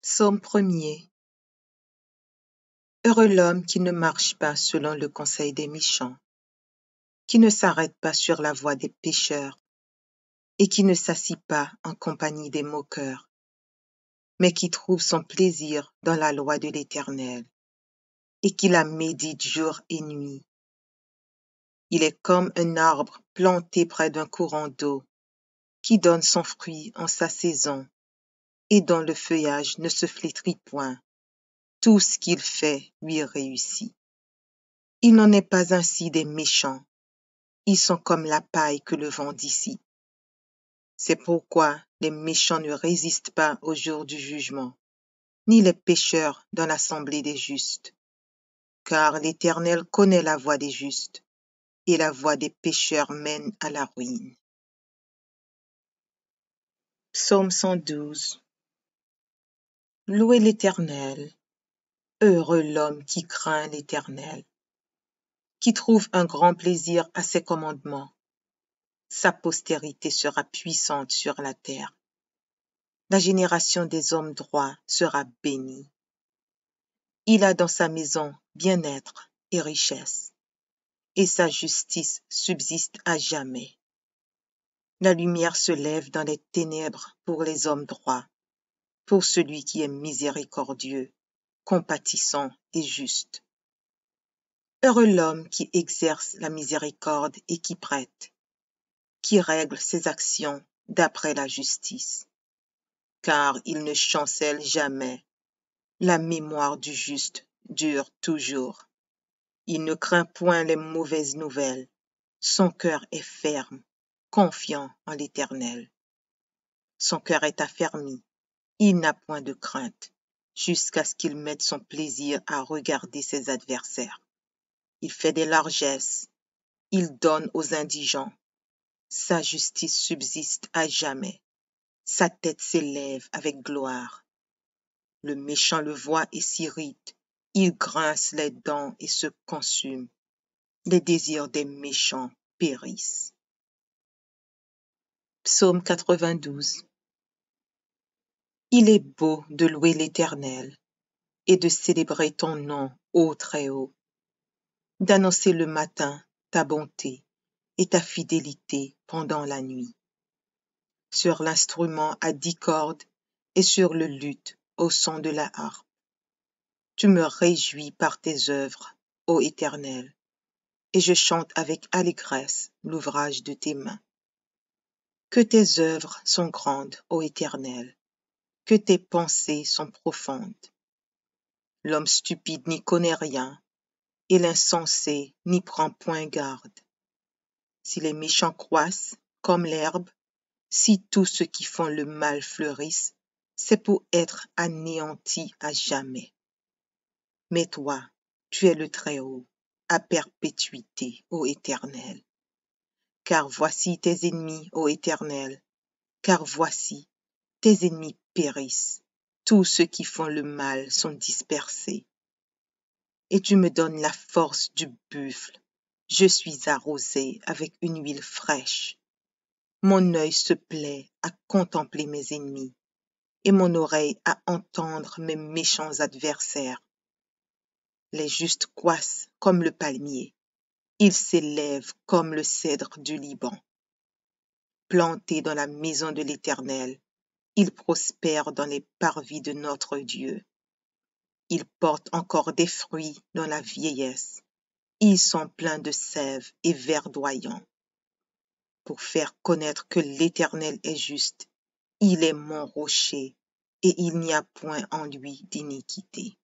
Psaume 1er. Heureux l'homme qui ne marche pas selon le conseil des méchants, qui ne s'arrête pas sur la voie des pécheurs, et qui ne s'assit pas en compagnie des moqueurs, mais qui trouve son plaisir dans la loi de l'Éternel, et qui la médite jour et nuit. Il est comme un arbre planté près d'un courant d'eau, qui donne son fruit en sa saison, et dont le feuillage ne se flétrit point. Tout ce qu'il fait lui réussit. Il n'en est pas ainsi des méchants. Ils sont comme la paille que le vent dissipe. C'est pourquoi les méchants ne résistent pas au jour du jugement, ni les pécheurs dans l'assemblée des justes. Car l'Éternel connaît la voie des justes, et la voie des pécheurs mène à la ruine. Psaume 112. Louez l'Éternel. Heureux l'homme qui craint l'Éternel, qui trouve un grand plaisir à ses commandements. Sa postérité sera puissante sur la terre. La génération des hommes droits sera bénie. Il a dans sa maison bien-être et richesse, et sa justice subsiste à jamais. La lumière se lève dans les ténèbres pour les hommes droits, pour celui qui est miséricordieux, compatissant et juste. Heureux l'homme qui exerce la miséricorde et qui prête, qui règle ses actions d'après la justice, car il ne chancelle jamais. La mémoire du juste dure toujours. Il ne craint point les mauvaises nouvelles. Son cœur est ferme, confiant en l'Éternel. Son cœur est affermi. Il n'a point de crainte, jusqu'à ce qu'il mette son plaisir à regarder ses adversaires. Il fait des largesses. Il donne aux indigents. Sa justice subsiste à jamais. Sa tête s'élève avec gloire. Le méchant le voit et s'irrite. Il grince les dents et se consume. Les désirs des méchants périssent. Psaume 92. Il est beau de louer l'Éternel et de célébrer ton nom, ô Très-Haut, d'annoncer le matin ta bonté et ta fidélité pendant la nuit. Sur l'instrument à 10 cordes et sur le luth au son de la harpe. Tu me réjouis par tes œuvres, ô Éternel, et je chante avec allégresse l'ouvrage de tes mains. Que tes œuvres sont grandes, ô Éternel, que tes pensées sont profondes. L'homme stupide n'y connaît rien, et l'insensé n'y prend point garde. Si les méchants croissent comme l'herbe, si tous ceux qui font le mal fleurissent, c'est pour être anéantis à jamais. Mais toi, tu es le Très-Haut, à perpétuité, ô Éternel. Car voici tes ennemis, ô Éternel, car voici, tes ennemis périssent, tous ceux qui font le mal sont dispersés. Et tu me donnes la force du buffle, je suis arrosé avec une huile fraîche. Mon œil se plaît à contempler mes ennemis, et mon oreille à entendre mes méchants adversaires. Les justes croissent comme le palmier, ils s'élèvent comme le cèdre du Liban. Plantés dans la maison de l'Éternel, ils prospèrent dans les parvis de notre Dieu. Ils portent encore des fruits dans la vieillesse. Ils sont pleins de sève et verdoyants. Pour faire connaître que l'Éternel est juste, il est mon rocher, et il n'y a point en lui d'iniquité.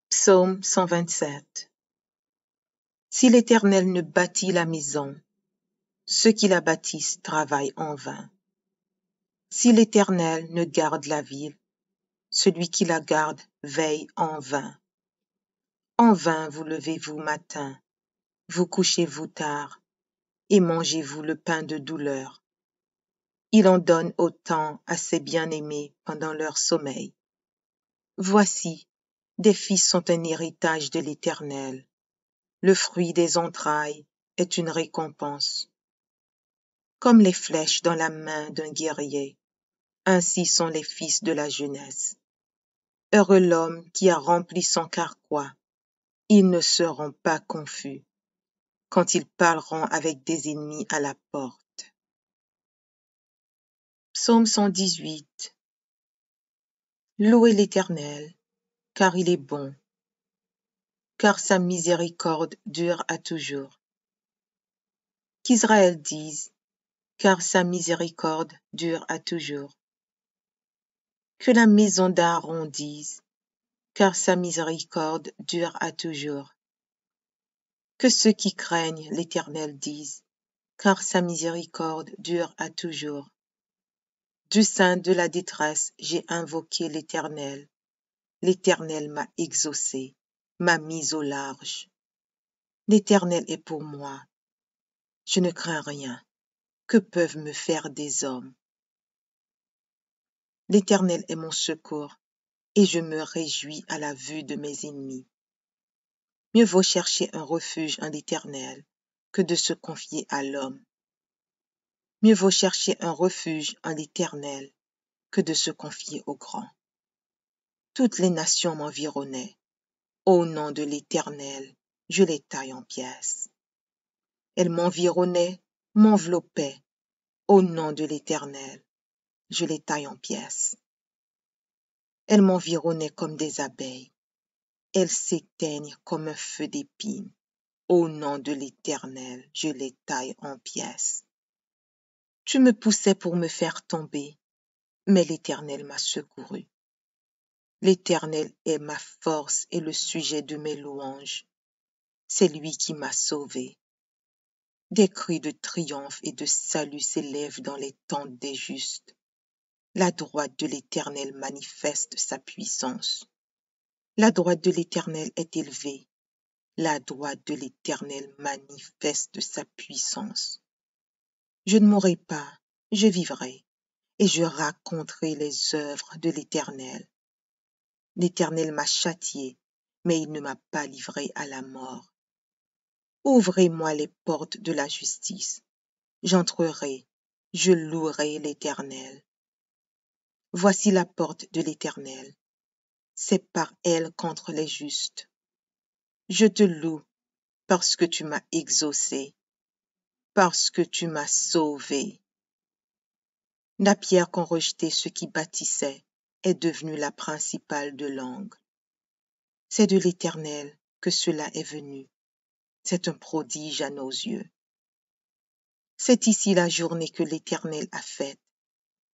Psaume 127. Si l'Éternel ne bâtit la maison, ceux qui la bâtissent travaillent en vain. Si l'Éternel ne garde la ville, celui qui la garde veille en vain. En vain vous levez-vous matin, vous couchez-vous tard, et mangez-vous le pain de douleur. Il en donne autant à ses bien-aimés pendant leur sommeil. Voici, des fils sont un héritage de l'Éternel. Le fruit des entrailles est une récompense. Comme les flèches dans la main d'un guerrier, ainsi sont les fils de la jeunesse. Heureux l'homme qui a rempli son carquois, ils ne seront pas confus quand ils parleront avec des ennemis à la porte. Psaume 118. Louez l'Éternel, car il est bon, car sa miséricorde dure à toujours. Qu'Israël dise, car sa miséricorde dure à toujours. Que la maison d'Aaron dise, car sa miséricorde dure à toujours. Que ceux qui craignent l'Éternel disent, car sa miséricorde dure à toujours. Du sein de la détresse, j'ai invoqué l'Éternel. L'Éternel m'a exaucé, m'a mis au large. L'Éternel est pour moi. Je ne crains rien. Que peuvent me faire des hommes? L'Éternel est mon secours, et je me réjouis à la vue de mes ennemis. Mieux vaut chercher un refuge en l'Éternel que de se confier à l'homme. Mieux vaut chercher un refuge en l'Éternel que de se confier au grand. Toutes les nations m'environnaient. Au nom de l'Éternel, je les taille en pièces. Elles m'environnaient, m'enveloppaient. Au nom de l'Éternel, je les taille en pièces. Elles m'environnaient comme des abeilles. Elles s'éteignent comme un feu d'épines. Au nom de l'Éternel, je les taille en pièces. Tu me poussais pour me faire tomber, mais l'Éternel m'a secouru. L'Éternel est ma force et le sujet de mes louanges. C'est lui qui m'a sauvé. Des cris de triomphe et de salut s'élèvent dans les tentes des justes. La droite de l'Éternel manifeste sa puissance. La droite de l'Éternel est élevée. La droite de l'Éternel manifeste sa puissance. Je ne mourrai pas, je vivrai, et je raconterai les œuvres de l'Éternel. L'Éternel m'a châtié, mais il ne m'a pas livré à la mort. Ouvrez-moi les portes de la justice. J'entrerai, je louerai l'Éternel. Voici la porte de l'Éternel. C'est par elle contre les justes. Je te loue parce que tu m'as exaucé, parce que tu m'as sauvé. La pierre qu'ont rejetée ceux qui bâtissaient est devenue la principale de l'angle. C'est de l'Éternel que cela est venu. C'est un prodige à nos yeux. C'est ici la journée que l'Éternel a faite.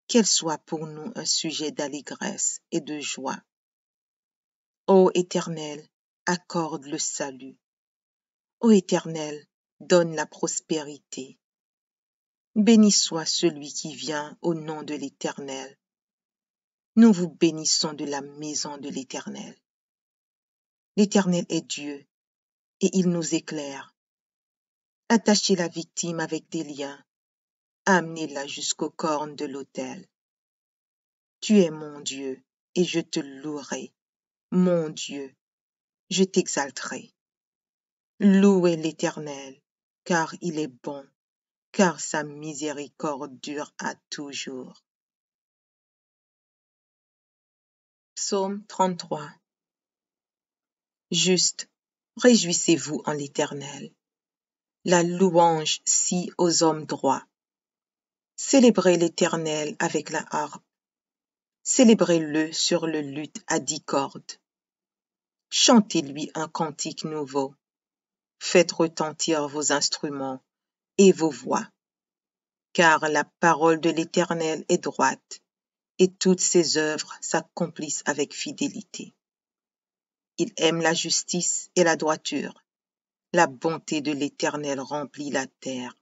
Qu'elle soit pour nous un sujet d'allégresse et de joie. Ô Éternel, accorde le salut. Ô Éternel, donne la prospérité. Béni soit celui qui vient au nom de l'Éternel. Nous vous bénissons de la maison de l'Éternel. L'Éternel est Dieu, et il nous éclaire. Attachez la victime avec des liens, amenez-la jusqu'aux cornes de l'autel. Tu es mon Dieu, et je te louerai. Mon Dieu, je t'exalterai. Louez l'Éternel, car il est bon, car sa miséricorde dure à toujours. Psaume 33. Juste, réjouissez-vous en l'Éternel. La louange scie aux hommes droits. Célébrez l'Éternel avec la harpe. Célébrez-le sur le luth à 10 cordes. Chantez-lui un cantique nouveau. Faites retentir vos instruments et vos voix. Car la parole de l'Éternel est droite, et toutes ses œuvres s'accomplissent avec fidélité. Il aime la justice et la droiture. La bonté de l'Éternel remplit la terre.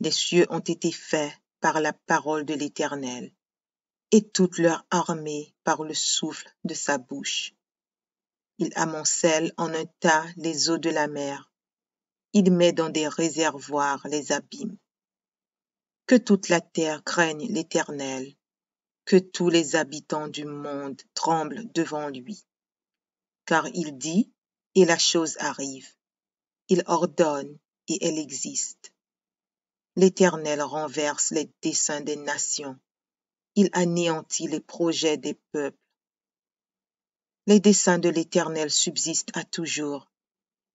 Les cieux ont été faits par la parole de l'Éternel, et toute leur armée par le souffle de sa bouche. Il amoncelle en un tas les eaux de la mer. Il met dans des réservoirs les abîmes. Que toute la terre craigne l'Éternel, que tous les habitants du monde tremblent devant lui. Car il dit, et la chose arrive. Il ordonne, et elle existe. L'Éternel renverse les desseins des nations. il anéantit les projets des peuples. Les desseins de l'Éternel subsistent à toujours,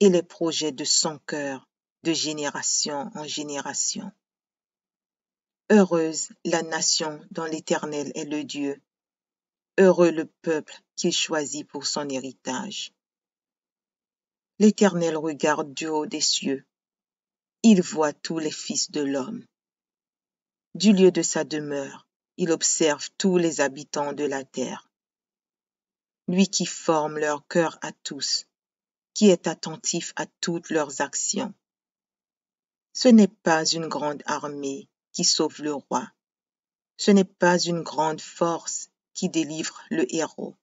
et les projets de son cœur de génération en génération. Heureuse la nation dont l'Éternel est le Dieu, heureux le peuple qu'il choisit pour son héritage. L'Éternel regarde du haut des cieux, il voit tous les fils de l'homme. Du lieu de sa demeure, il observe tous les habitants de la terre. Lui qui forme leur cœur à tous, qui est attentif à toutes leurs actions. Ce n'est pas une grande armée qui sauve le roi. Ce n'est pas une grande force qui délivre le héros.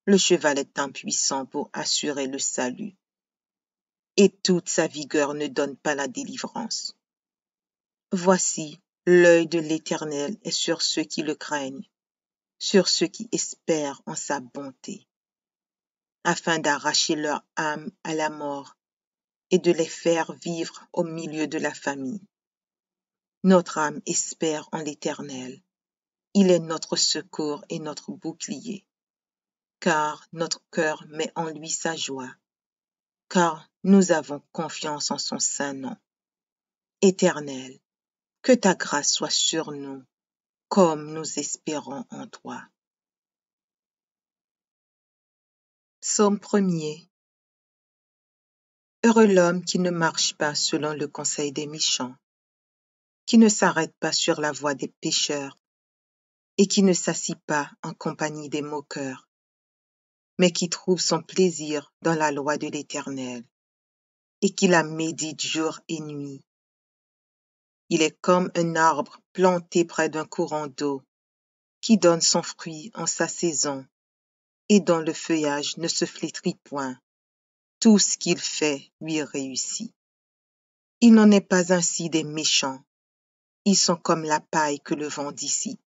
Le cheval est impuissant pour assurer le salut, et toute sa vigueur ne donne pas la délivrance. Voici, l'œil de l'Éternel est sur ceux qui le craignent, sur ceux qui espèrent en sa bonté, afin d'arracher leur âme à la mort et de les faire vivre au milieu de la famine. Notre âme espère en l'Éternel. Il est notre secours et notre bouclier, car notre cœur met en lui sa joie, car nous avons confiance en son saint nom. Éternel, que ta grâce soit sur nous, comme nous espérons en toi. Psaume 1er. Heureux l'homme qui ne marche pas selon le conseil des méchants, qui ne s'arrête pas sur la voie des pécheurs, et qui ne s'assit pas en compagnie des moqueurs, mais qui trouve son plaisir dans la loi de l'Éternel, et qui la médite jour et nuit. Il est comme un arbre planté près d'un courant d'eau, qui donne son fruit en sa saison, et dont le feuillage ne se flétrit point. Tout ce qu'il fait lui réussit. Il n'en est pas ainsi des méchants. Ils sont comme la paille que le vent dissipe.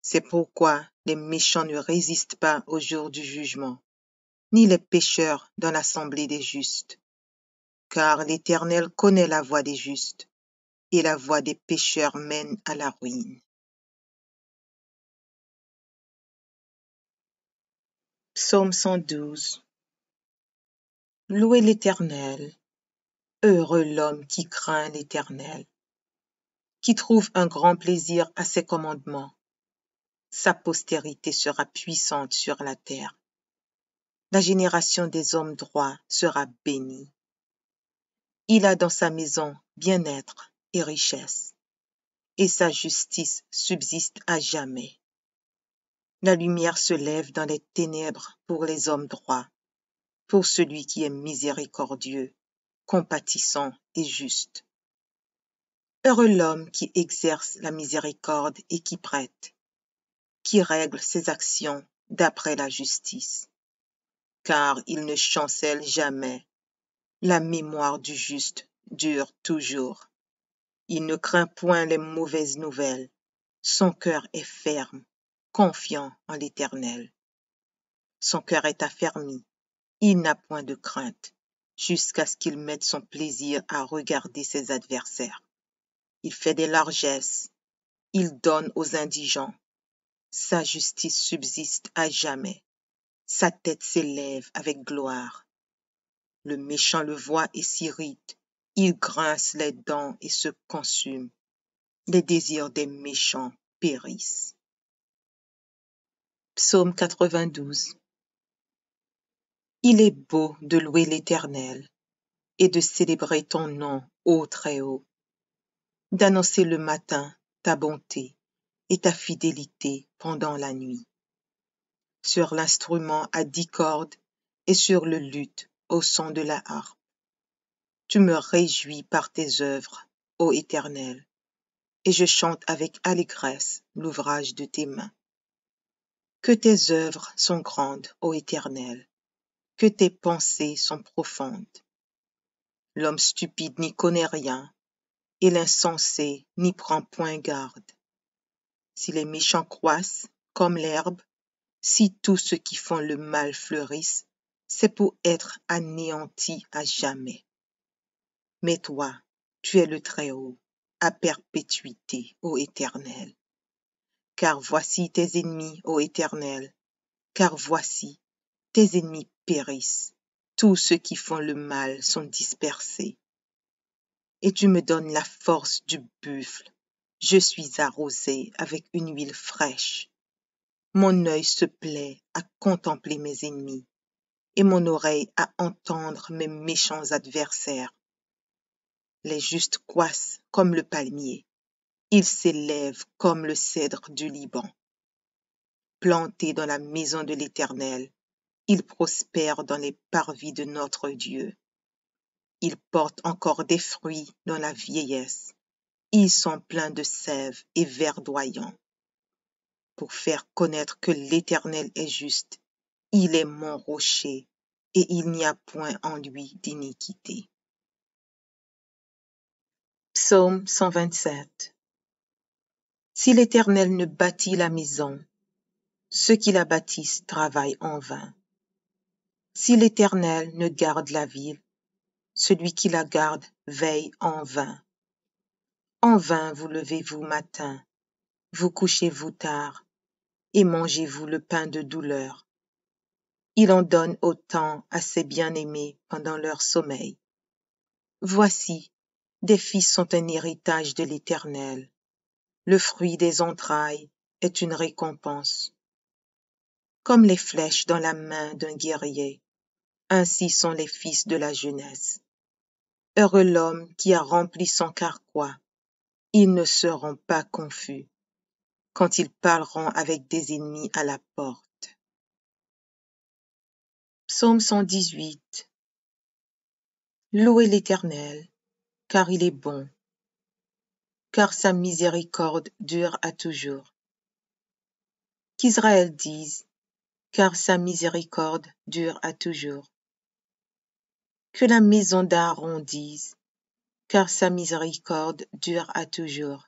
C'est pourquoi les méchants ne résistent pas au jour du jugement, ni les pécheurs dans l'assemblée des justes. Car l'Éternel connaît la voie des justes, et la voie des pécheurs mène à la ruine. Psaume 112. Louez l'Éternel, heureux l'homme qui craint l'Éternel, qui trouve un grand plaisir à ses commandements. Sa postérité sera puissante sur la terre. La génération des hommes droits sera bénie. Il a dans sa maison bien-être et richesse, et sa justice subsiste à jamais. La lumière se lève dans les ténèbres pour les hommes droits, pour celui qui est miséricordieux, compatissant et juste. Heureux l'homme qui exerce la miséricorde et qui prête, qui règle ses actions d'après la justice. Car il ne chancelle jamais. La mémoire du juste dure toujours. Il ne craint point les mauvaises nouvelles. Son cœur est ferme, confiant en l'Éternel. Son cœur est affermi. Il n'a point de crainte, jusqu'à ce qu'il mette son plaisir à regarder ses adversaires. Il fait des largesses. Il donne aux indigents. Sa justice subsiste à jamais. Sa tête s'élève avec gloire. Le méchant le voit et s'irrite. Il grince les dents et se consume. Les désirs des méchants périssent. Psaume 92. Il est beau de louer l'Éternel et de célébrer ton nom, ô Très-Haut, d'annoncer le matin ta bonté et ta fidélité pendant la nuit. Sur l'instrument à 10 cordes et sur le luth au son de la harpe. Tu me réjouis par tes œuvres, ô Éternel, et je chante avec allégresse l'ouvrage de tes mains. Que tes œuvres sont grandes, ô Éternel, que tes pensées sont profondes. L'homme stupide n'y connaît rien, et l'insensé n'y prend point garde. Si les méchants croissent comme l'herbe, si tous ceux qui font le mal fleurissent, c'est pour être anéantis à jamais. Mais toi, tu es le Très-Haut, à perpétuité, ô Éternel. Car voici tes ennemis, ô Éternel, car voici tes ennemis périssent. Tous ceux qui font le mal sont dispersés. Et tu me donnes la force du buffle. Je suis arrosé avec une huile fraîche. Mon œil se plaît à contempler mes ennemis et mon oreille à entendre mes méchants adversaires. Les justes croissent comme le palmier. Ils s'élèvent comme le cèdre du Liban. Plantés dans la maison de l'Éternel, ils prospèrent dans les parvis de notre Dieu. Ils portent encore des fruits dans la vieillesse. Ils sont pleins de sève et verdoyants. Pour faire connaître que l'Éternel est juste, il est mon rocher, et il n'y a point en lui d'iniquité. Psaume 127. Si l'Éternel ne bâtit la maison, ceux qui la bâtissent travaillent en vain. Si l'Éternel ne garde la ville, celui qui la garde veille en vain. En vain vous levez-vous matin, vous couchez-vous tard, et mangez-vous le pain de douleur. Il en donne autant à ses bien-aimés pendant leur sommeil. Voici, des fils sont un héritage de l'Éternel. Le fruit des entrailles est une récompense. Comme les flèches dans la main d'un guerrier, ainsi sont les fils de la jeunesse. Heureux l'homme qui a rempli son carquois. Ils ne seront pas confus quand ils parleront avec des ennemis à la porte. Psaume 118. Louez l'Éternel, car il est bon, car sa miséricorde dure à toujours. Qu'Israël dise, car sa miséricorde dure à toujours. Que la maison d'Aaron dise, car sa miséricorde dure à toujours.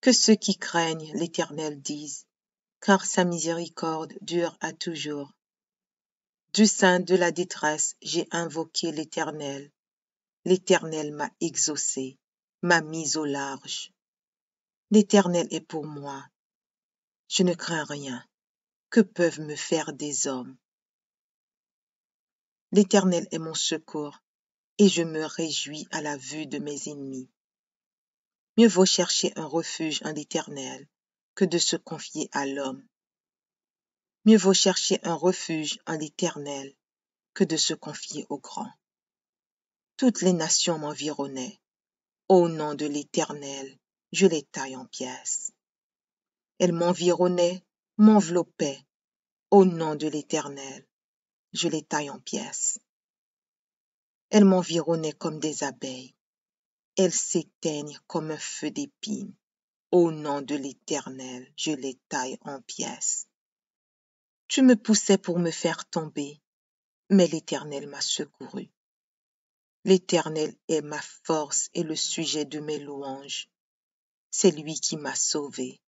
Que ceux qui craignent l'Éternel disent, car sa miséricorde dure à toujours. Du sein de la détresse, j'ai invoqué l'Éternel. L'Éternel m'a exaucé, m'a mis au large. L'Éternel est pour moi. Je ne crains rien. Que peuvent me faire des hommes? L'Éternel est mon secours, et je me réjouis à la vue de mes ennemis. Mieux vaut chercher un refuge en l'Éternel que de se confier à l'homme. Mieux vaut chercher un refuge en l'Éternel que de se confier au grand. Toutes les nations m'environnaient. Au nom de l'Éternel, je les taille en pièces. Elles m'environnaient, m'enveloppaient. Au nom de l'Éternel, je les taille en pièces. Elles m'environnaient comme des abeilles. Elles s'éteignent comme un feu d'épines. Au nom de l'Éternel, je les taille en pièces. Tu me poussais pour me faire tomber, mais l'Éternel m'a secouru. L'Éternel est ma force et le sujet de mes louanges. C'est lui qui m'a sauvé.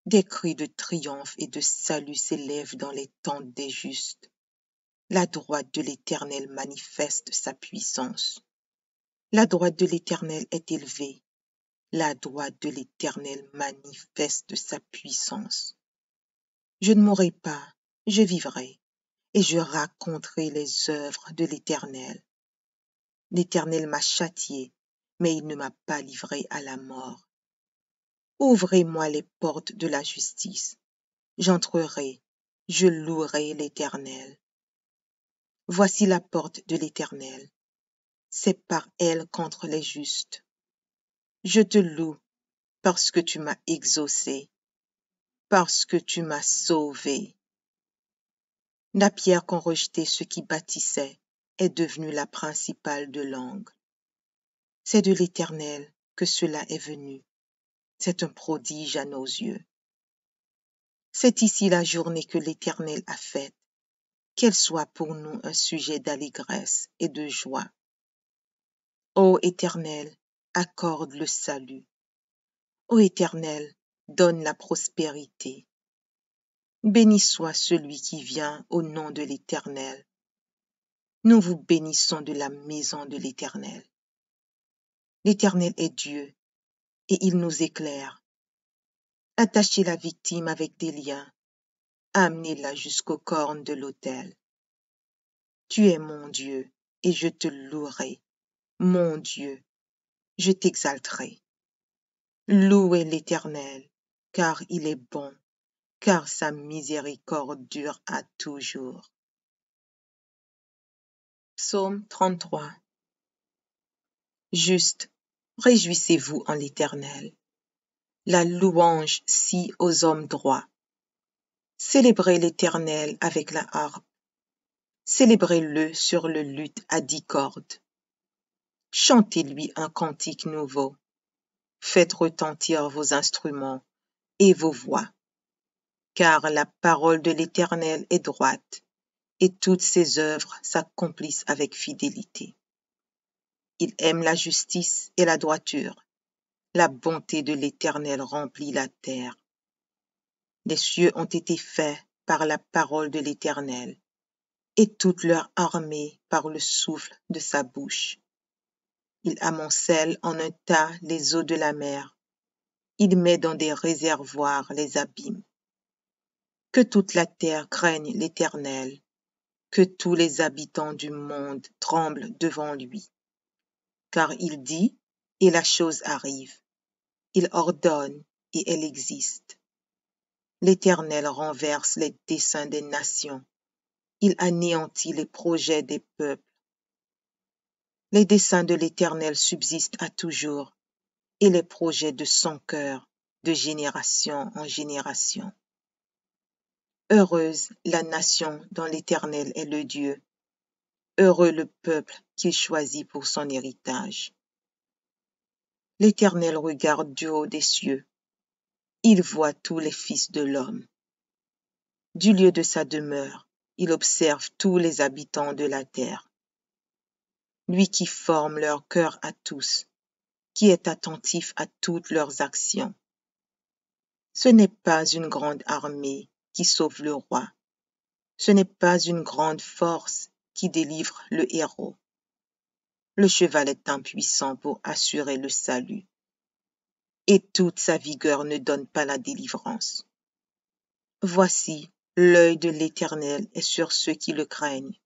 Des cris de triomphe et de salut s'élèvent dans les tentes des justes. La droite de l'Éternel manifeste sa puissance. La droite de l'Éternel est élevée. La droite de l'Éternel manifeste sa puissance. Je ne mourrai pas, je vivrai, et je raconterai les œuvres de l'Éternel. L'Éternel m'a châtié, mais il ne m'a pas livré à la mort. Ouvrez-moi les portes de la justice. J'entrerai, je louerai l'Éternel. Voici la porte de l'Éternel. C'est par elle contre les justes. Je te loue parce que tu m'as exaucé, parce que tu m'as sauvé. La pierre qu'ont rejetée ceux qui bâtissaient est devenue la principale de l'angle. C'est de l'Éternel que cela est venu. C'est un prodige à nos yeux. C'est ici la journée que l'Éternel a faite. Qu'elle soit pour nous un sujet d'allégresse et de joie. Ô Éternel, accorde le salut. Ô Éternel, donne la prospérité. Béni soit celui qui vient au nom de l'Éternel. Nous vous bénissons de la maison de l'Éternel. L'Éternel est Dieu, et il nous éclaire. Attachez la victime avec des liens, amenez-la jusqu'aux cornes de l'autel. Tu es mon Dieu, et je te louerai. Mon Dieu, je t'exalterai. Louez l'Éternel, car il est bon, car sa miséricorde dure à toujours. Psaume 33. Juste, réjouissez-vous en l'Éternel. La louange scie aux hommes droits. Célébrez l'Éternel avec la harpe. Célébrez-le sur le luth à 10 cordes. Chantez-lui un cantique nouveau. Faites retentir vos instruments et vos voix. Car la parole de l'Éternel est droite, et toutes ses œuvres s'accomplissent avec fidélité. Il aime la justice et la droiture. La bonté de l'Éternel remplit la terre. Les cieux ont été faits par la parole de l'Éternel, et toute leur armée par le souffle de sa bouche. Il amoncelle en un tas les eaux de la mer. Il met dans des réservoirs les abîmes. Que toute la terre craigne l'Éternel, que tous les habitants du monde tremblent devant lui. Car il dit, et la chose arrive. Il ordonne, et elle existe. L'Éternel renverse les desseins des nations. Il anéantit les projets des peuples. Les desseins de l'Éternel subsistent à toujours, et les projets de son cœur, de génération en génération. Heureuse la nation dont l'Éternel est le Dieu. Heureux le peuple qu'il choisit pour son héritage. L'Éternel regarde du haut des cieux. Il voit tous les fils de l'homme. Du lieu de sa demeure, il observe tous les habitants de la terre. Lui qui forme leur cœur à tous, qui est attentif à toutes leurs actions. Ce n'est pas une grande armée qui sauve le roi. Ce n'est pas une grande force qui délivre le héros. Le cheval est impuissant pour assurer le salut, et toute sa vigueur ne donne pas la délivrance. Voici, l'œil de l'Éternel est sur ceux qui le craignent,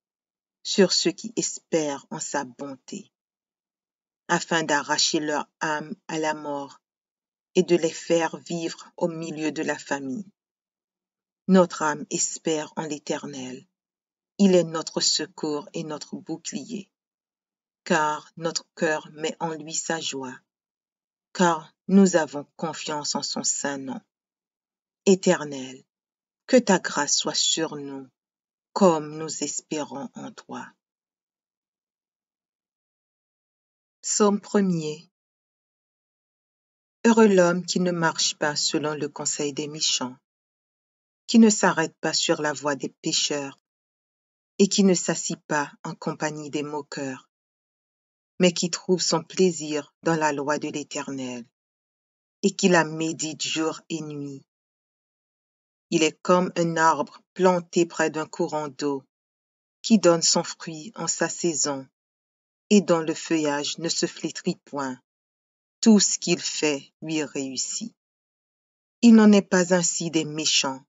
sur ceux qui espèrent en sa bonté, afin d'arracher leur âme à la mort et de les faire vivre au milieu de la famine. Notre âme espère en l'Éternel. Il est notre secours et notre bouclier, car notre cœur met en lui sa joie, car nous avons confiance en son saint nom. Éternel, que ta grâce soit sur nous, comme nous espérons en toi. Psaume 1er. Heureux l'homme qui ne marche pas selon le conseil des méchants, qui ne s'arrête pas sur la voie des pécheurs, et qui ne s'assit pas en compagnie des moqueurs, mais qui trouve son plaisir dans la loi de l'Éternel, et qui la médite jour et nuit. Il est comme un arbre planté près d'un courant d'eau, qui donne son fruit en sa saison, et dont le feuillage ne se flétrit point. Tout ce qu'il fait lui réussit. Il n'en est pas ainsi des méchants.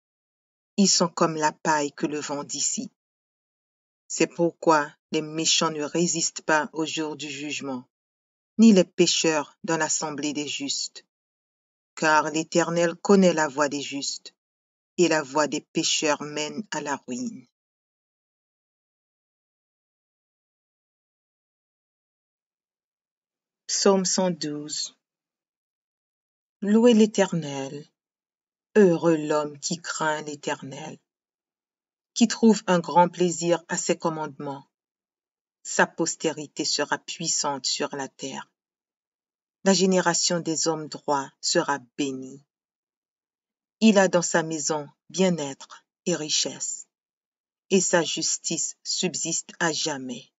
Ils sont comme la paille que le vent dissipe. C'est pourquoi les méchants ne résistent pas au jour du jugement, ni les pécheurs dans l'assemblée des justes. Car l'Éternel connaît la voie des justes, et la voie des pécheurs mène à la ruine. Psaume 112. Louez l'Éternel. Heureux l'homme qui craint l'Éternel, qui trouve un grand plaisir à ses commandements. Sa postérité sera puissante sur la terre. La génération des hommes droits sera bénie. Il a dans sa maison bien-être et richesse, et sa justice subsiste à jamais.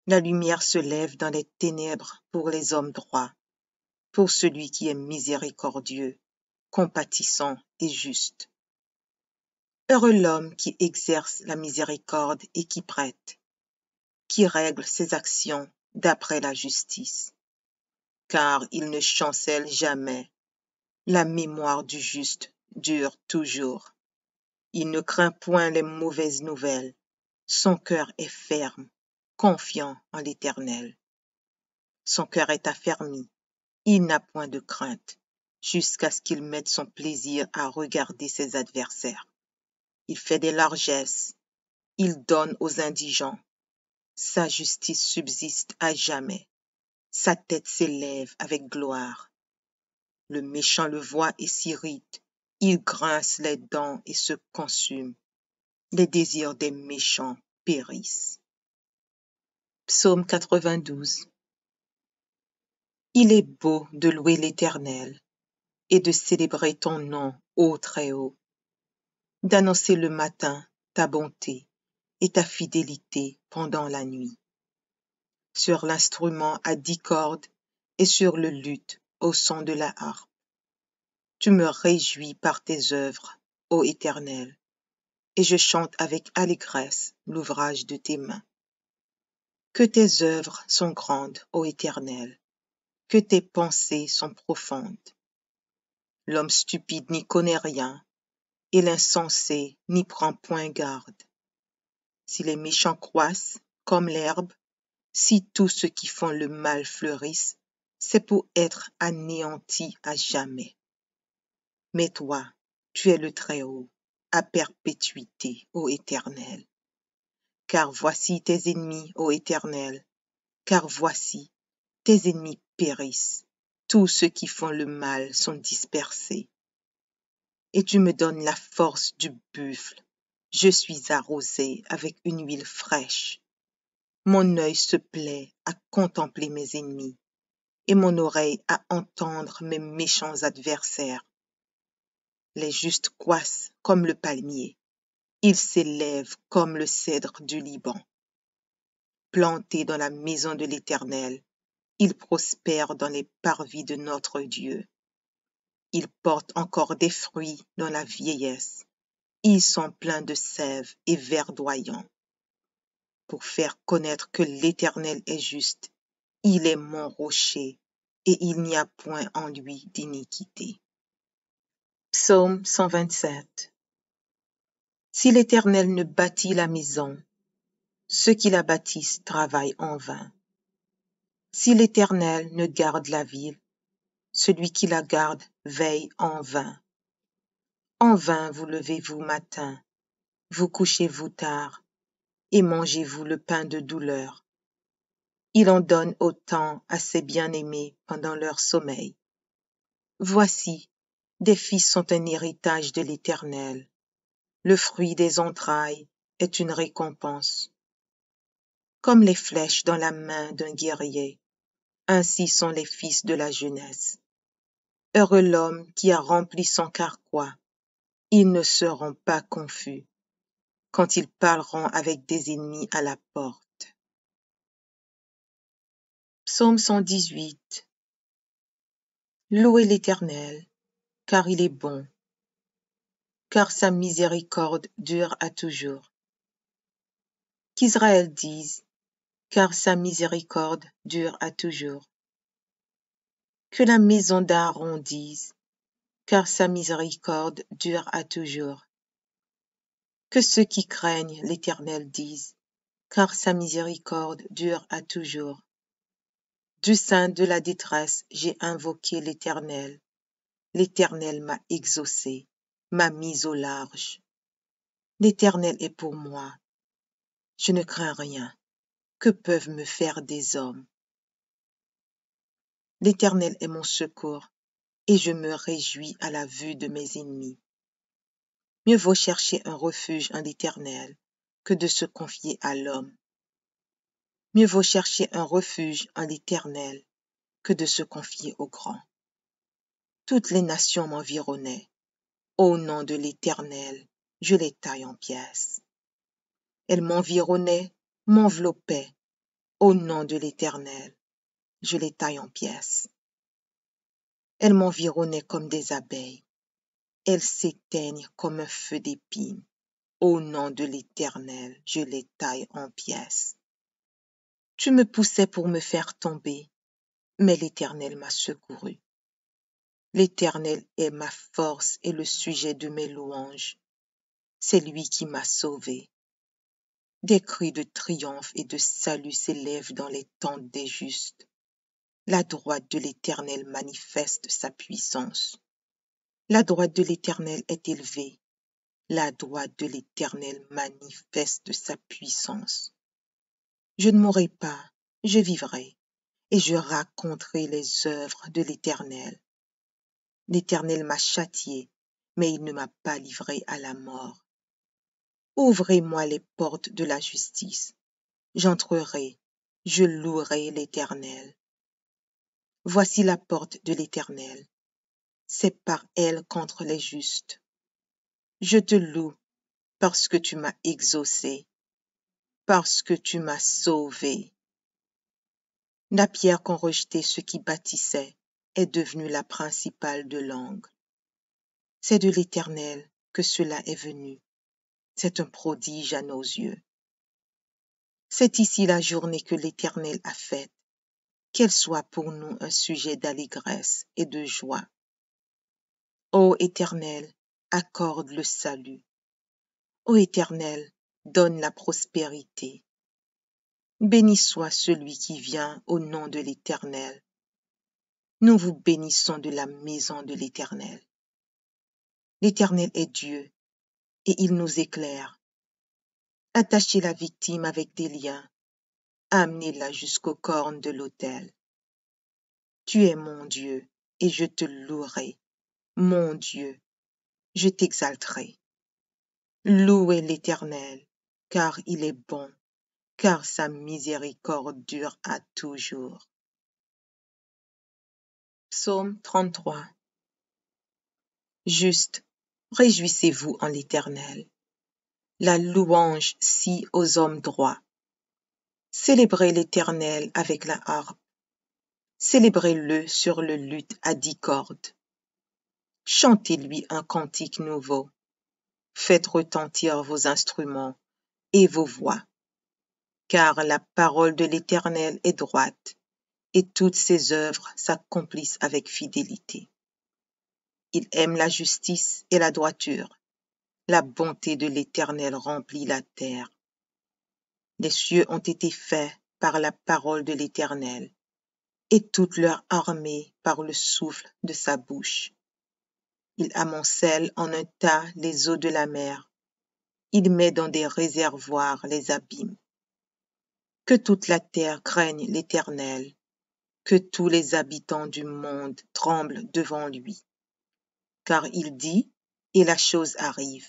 La lumière se lève dans les ténèbres pour les hommes droits, pour celui qui est miséricordieux, compatissant et juste. Heureux l'homme qui exerce la miséricorde et qui prête, qui règle ses actions d'après la justice, car il ne chancelle jamais, La mémoire du juste dure toujours. Il ne craint point les mauvaises nouvelles. Son cœur est ferme, confiant en l'Éternel. Son cœur est affermi. Il n'a point de crainte, jusqu'à ce qu'il mette son plaisir à regarder ses adversaires. Il fait des largesses. Il donne aux indigents. Sa justice subsiste à jamais. Sa tête s'élève avec gloire. Le méchant le voit et s'irrite. Il grince les dents et se consume. Les désirs des méchants périssent. Psaume 92. Il est beau de louer l'Éternel et de célébrer ton nom, ô Très-Haut, d'annoncer le matin ta bonté et ta fidélité pendant la nuit. Sur l'instrument à 10 cordes et sur le luth au son de la harpe. Tu me réjouis par tes œuvres, ô Éternel, et je chante avec allégresse l'ouvrage de tes mains. Que tes œuvres sont grandes, ô Éternel, que tes pensées sont profondes. L'homme stupide n'y connaît rien, et l'insensé n'y prend point garde. Si les méchants croissent comme l'herbe, si tous ceux qui font le mal fleurissent, c'est pour être anéantis à jamais. Mais toi, tu es le Très-Haut, à perpétuité, ô Éternel. Car voici tes ennemis, ô Éternel, car voici tes ennemis périssent, tous ceux qui font le mal sont dispersés. Et tu me donnes la force du buffle, je suis arrosé avec une huile fraîche. Mon œil se plaît à contempler mes ennemis, et mon oreille à entendre mes méchants adversaires. Les justes croissent comme le palmier, ils s'élèvent comme le cèdre du Liban. Plantés dans la maison de l'Éternel, ils prospèrent dans les parvis de notre Dieu. Ils portent encore des fruits dans la vieillesse. Ils sont pleins de sève et verdoyants. Pour faire connaître que l'Éternel est juste, il est mon rocher, et il n'y a point en lui d'iniquité. Psaume 127. Si l'Éternel ne bâtit la maison, ceux qui la bâtissent travaillent en vain. Si l'Éternel ne garde la ville, celui qui la garde veille en vain. En vain vous levez-vous matin, vous couchez-vous tard, et mangez-vous le pain de douleur. Il en donne autant à ses bien-aimés pendant leur sommeil. Voici, des fils sont un héritage de l'Éternel. Le fruit des entrailles est une récompense. Comme les flèches dans la main d'un guerrier, ainsi sont les fils de la jeunesse. Heureux l'homme qui a rempli son carquois. Ils ne seront pas confus quand ils parleront avec des ennemis à la porte. Psaume 118. Louez l'Éternel, car il est bon, car sa miséricorde dure à toujours. Qu'Israël dise, car sa miséricorde dure à toujours. Que la maison d'Aaron dise, car sa miséricorde dure à toujours. Que ceux qui craignent l'Éternel disent, car sa miséricorde dure à toujours. Du sein de la détresse, j'ai invoqué l'Éternel. L'Éternel m'a exaucé, m'a mis au large. L'Éternel est pour moi. Je ne crains rien. Que peuvent me faire des hommes? L'Éternel est mon secours, et je me réjouis à la vue de mes ennemis. Mieux vaut chercher un refuge en l'Éternel que de se confier à l'homme. Mieux vaut chercher un refuge en l'Éternel que de se confier au grand. Toutes les nations m'environnaient. Au nom de l'Éternel, je les taille en pièces. Elles m'environnaient, m'enveloppaient. Au nom de l'Éternel, je les taille en pièces. Elles m'environnaient comme des abeilles. Elles s'éteignent comme un feu d'épines. Au nom de l'Éternel, je les taille en pièces. Tu me poussais pour me faire tomber, mais l'Éternel m'a secouru. L'Éternel est ma force et le sujet de mes louanges. C'est lui qui m'a sauvé. Des cris de triomphe et de salut s'élèvent dans les tentes des justes. La droite de l'Éternel manifeste sa puissance. La droite de l'Éternel est élevée. La droite de l'Éternel manifeste sa puissance. Je ne mourrai pas, je vivrai, et je raconterai les œuvres de l'Éternel. L'Éternel m'a châtié, mais il ne m'a pas livré à la mort. Ouvrez-moi les portes de la justice. J'entrerai, je louerai l'Éternel. Voici la porte de l'Éternel. C'est par elle contre les justes. Je te loue parce que tu m'as exaucé, parce que tu m'as sauvé. La pierre qu'ont rejetée ceux qui bâtissaient est devenue la principale de l'angle. C'est de l'Éternel que cela est venu. C'est un prodige à nos yeux. C'est ici la journée que l'Éternel a faite. Qu'elle soit pour nous un sujet d'allégresse et de joie. Ô Éternel, accorde le salut. Ô Éternel, donne la prospérité. Béni soit celui qui vient au nom de l'Éternel. Nous vous bénissons de la maison de l'Éternel. L'Éternel est Dieu, et il nous éclaire. Attachez la victime avec des liens, amenez-la jusqu'aux cornes de l'autel. Tu es mon Dieu, et je te louerai. Mon Dieu, je t'exalterai. Louez l'Éternel, car il est bon, car sa miséricorde dure à toujours. Psaume 33. Juste, réjouissez-vous en l'Éternel. La louange scie aux hommes droits. Célébrez l'Éternel avec la harpe. Célébrez-le sur le luth à 10 cordes. Chantez-lui un cantique nouveau. Faites retentir vos instruments et vos voix. Car la parole de l'Éternel est droite, et toutes ses œuvres s'accomplissent avec fidélité. Il aime la justice et la droiture. La bonté de l'Éternel remplit la terre. Les cieux ont été faits par la parole de l'Éternel, et toute leur armée par le souffle de sa bouche. Il amoncelle en un tas les eaux de la mer. Il met dans des réservoirs les abîmes. Que toute la terre craigne l'Éternel, que tous les habitants du monde tremblent devant lui. Car il dit, et la chose arrive.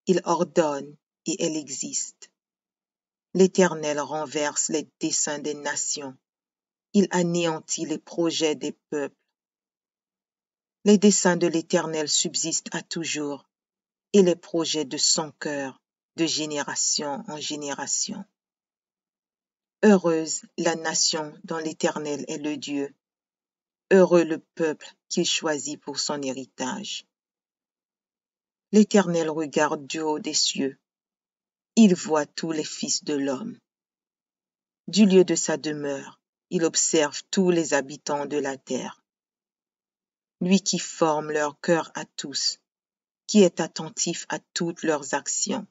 Il ordonne, et elle existe. L'Éternel renverse les desseins des nations. Il anéantit les projets des peuples. Les desseins de l'Éternel subsistent à toujours, et les projets de son cœur de génération en génération. Heureuse la nation dont l'Éternel est le Dieu. Heureux le peuple qu'il choisit pour son héritage. L'Éternel regarde du haut des cieux. Il voit tous les fils de l'homme. Du lieu de sa demeure, il observe tous les habitants de la terre. Lui qui forme leur cœur à tous, qui est attentif à toutes leurs actions.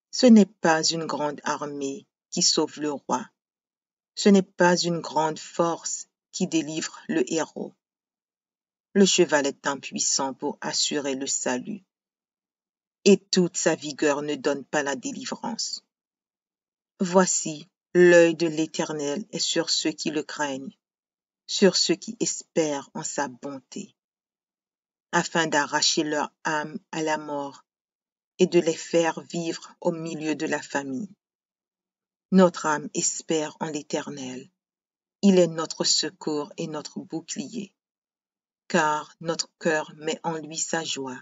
Ce n'est pas une grande armée qui sauve le roi. Ce n'est pas une grande force qui délivre le héros. Le cheval est impuissant pour assurer le salut, et toute sa vigueur ne donne pas la délivrance. Voici, l'œil de l'Éternel est sur ceux qui le craignent, sur ceux qui espèrent en sa bonté, afin d'arracher leur âme à la mort et de les faire vivre au milieu de la famine. Notre âme espère en l'Éternel. Il est notre secours et notre bouclier. Car notre cœur met en lui sa joie.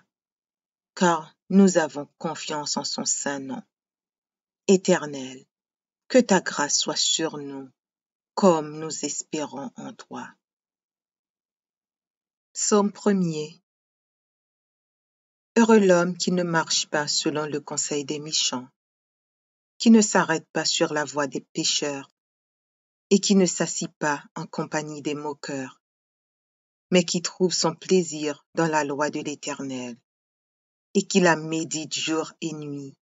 Car nous avons confiance en son saint nom. Éternel, que ta grâce soit sur nous, comme nous espérons en toi. Psaume 1er. Heureux l'homme qui ne marche pas selon le conseil des méchants, qui ne s'arrête pas sur la voie des pécheurs, et qui ne s'assit pas en compagnie des moqueurs, mais qui trouve son plaisir dans la loi de l'Éternel, et qui la médite jour et nuit.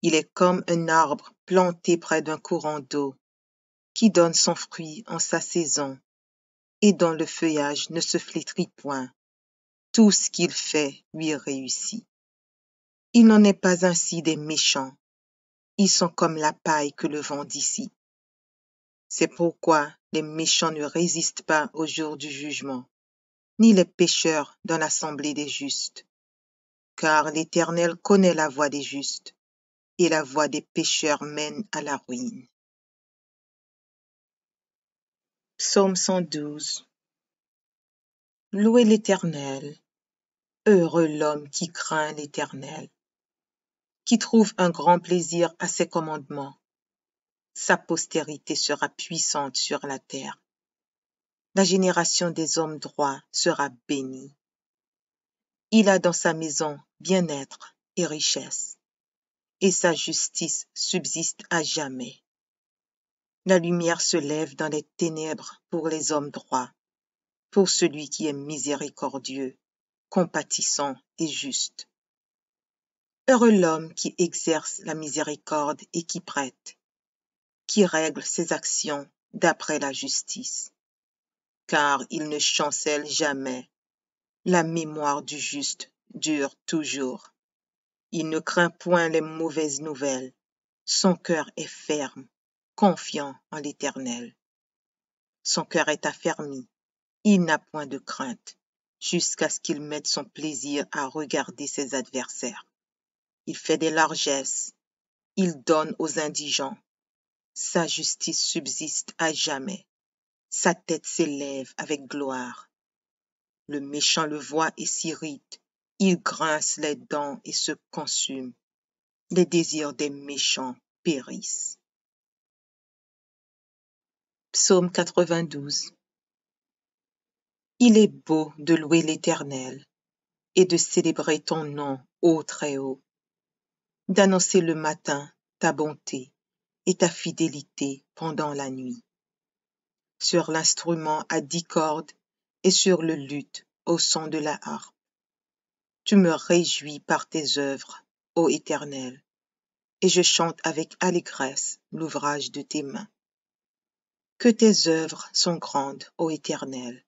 Il est comme un arbre planté près d'un courant d'eau, qui donne son fruit en sa saison, et dont le feuillage ne se flétrit point. Tout ce qu'il fait lui réussit. Il n'en est pas ainsi des méchants. Ils sont comme la paille que le vent dissipe. C'est pourquoi les méchants ne résistent pas au jour du jugement, ni les pécheurs dans l'assemblée des justes. Car l'Éternel connaît la voie des justes, et la voie des pécheurs mène à la ruine. Psaume 112. Louez l'Éternel. Heureux l'homme qui craint l'Éternel, qui trouve un grand plaisir à ses commandements. Sa postérité sera puissante sur la terre. La génération des hommes droits sera bénie. Il a dans sa maison bien-être et richesse, et sa justice subsiste à jamais. La lumière se lève dans les ténèbres pour les hommes droits, pour celui qui est miséricordieux, compatissant et juste. Heureux l'homme qui exerce la miséricorde et qui prête, qui règle ses actions d'après la justice. Car il ne chancelle jamais. La mémoire du juste dure toujours. Il ne craint point les mauvaises nouvelles. Son cœur est ferme, confiant en l'Éternel. Son cœur est affermi. Il n'a point de crainte, jusqu'à ce qu'il mette son plaisir à regarder ses adversaires. Il fait des largesses. Il donne aux indigents. Sa justice subsiste à jamais. Sa tête s'élève avec gloire. Le méchant le voit et s'irrite. Il grince les dents et se consume. Les désirs des méchants périssent. Psaume 92. Il est beau de louer l'Éternel et de célébrer ton nom, ô Très-Haut, d'annoncer le matin ta bonté et ta fidélité pendant la nuit. Sur l'instrument à 10 cordes et sur le luth au son de la harpe. Tu me réjouis par tes œuvres, ô Éternel, et je chante avec allégresse l'ouvrage de tes mains. Que tes œuvres sont grandes, ô Éternel,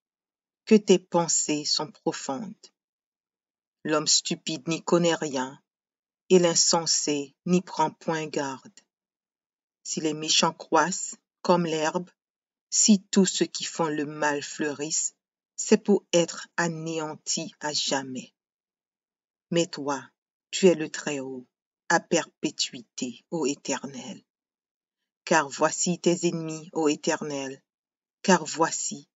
que tes pensées sont profondes. L'homme stupide n'y connaît rien, et l'insensé n'y prend point garde. Si les méchants croissent comme l'herbe, si tous ceux qui font le mal fleurissent, c'est pour être anéantis à jamais. Mais toi, tu es le Très-Haut, à perpétuité, ô Éternel. Car voici tes ennemis, ô Éternel, car voici,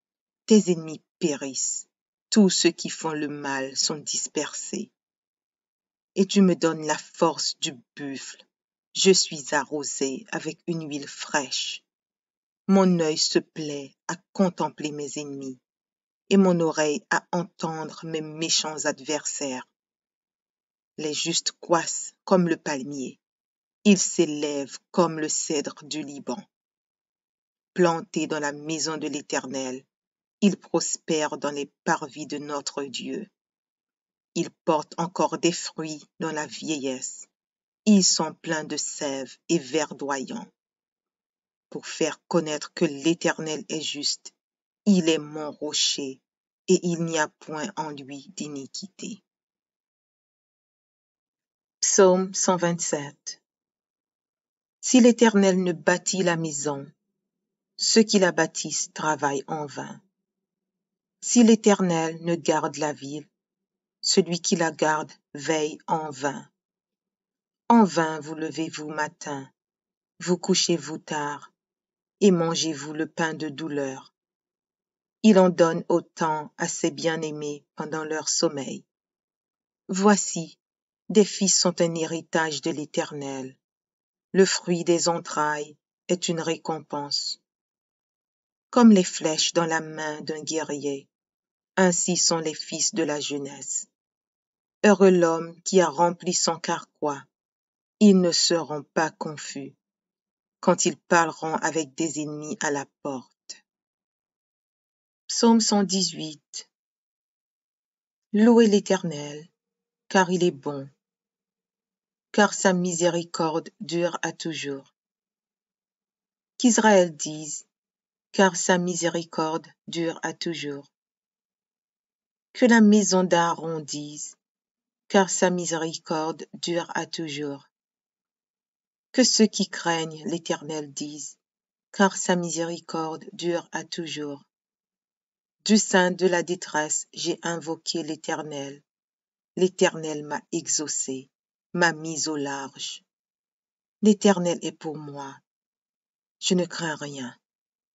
tes ennemis périssent, tous ceux qui font le mal sont dispersés. Et tu me donnes la force du buffle, je suis arrosé avec une huile fraîche. Mon œil se plaît à contempler mes ennemis, et mon oreille à entendre mes méchants adversaires. Les justes croissent comme le palmier, ils s'élèvent comme le cèdre du Liban. Plantés dans la maison de l'Éternel, ils prospèrent dans les parvis de notre Dieu. Ils portent encore des fruits dans la vieillesse. Ils sont pleins de sève et verdoyants. Pour faire connaître que l'Éternel est juste, il est mon rocher, et il n'y a point en lui d'iniquité. Psaume 127. Si l'Éternel ne bâtit la maison, ceux qui la bâtissent travaillent en vain. Si l'Éternel ne garde la ville, celui qui la garde veille en vain. En vain vous levez-vous matin, vous couchez-vous tard, et mangez-vous le pain de douleur. Il en donne autant à ses bien-aimés pendant leur sommeil. Voici, des fils sont un héritage de l'Éternel. Le fruit des entrailles est une récompense. Comme les flèches dans la main d'un guerrier, ainsi sont les fils de la jeunesse. Heureux l'homme qui a rempli son carquois. Ils ne seront pas confus quand ils parleront avec des ennemis à la porte. Psaume 118. Louez l'Éternel, car il est bon, car sa miséricorde dure à toujours. Qu'Israël dise, car sa miséricorde dure à toujours. Que la maison d'Aaron dise, car sa miséricorde dure à toujours. Que ceux qui craignent l'Éternel disent, car sa miséricorde dure à toujours. Du sein de la détresse, j'ai invoqué l'Éternel. L'Éternel m'a exaucé, m'a mis au large. L'Éternel est pour moi. Je ne crains rien.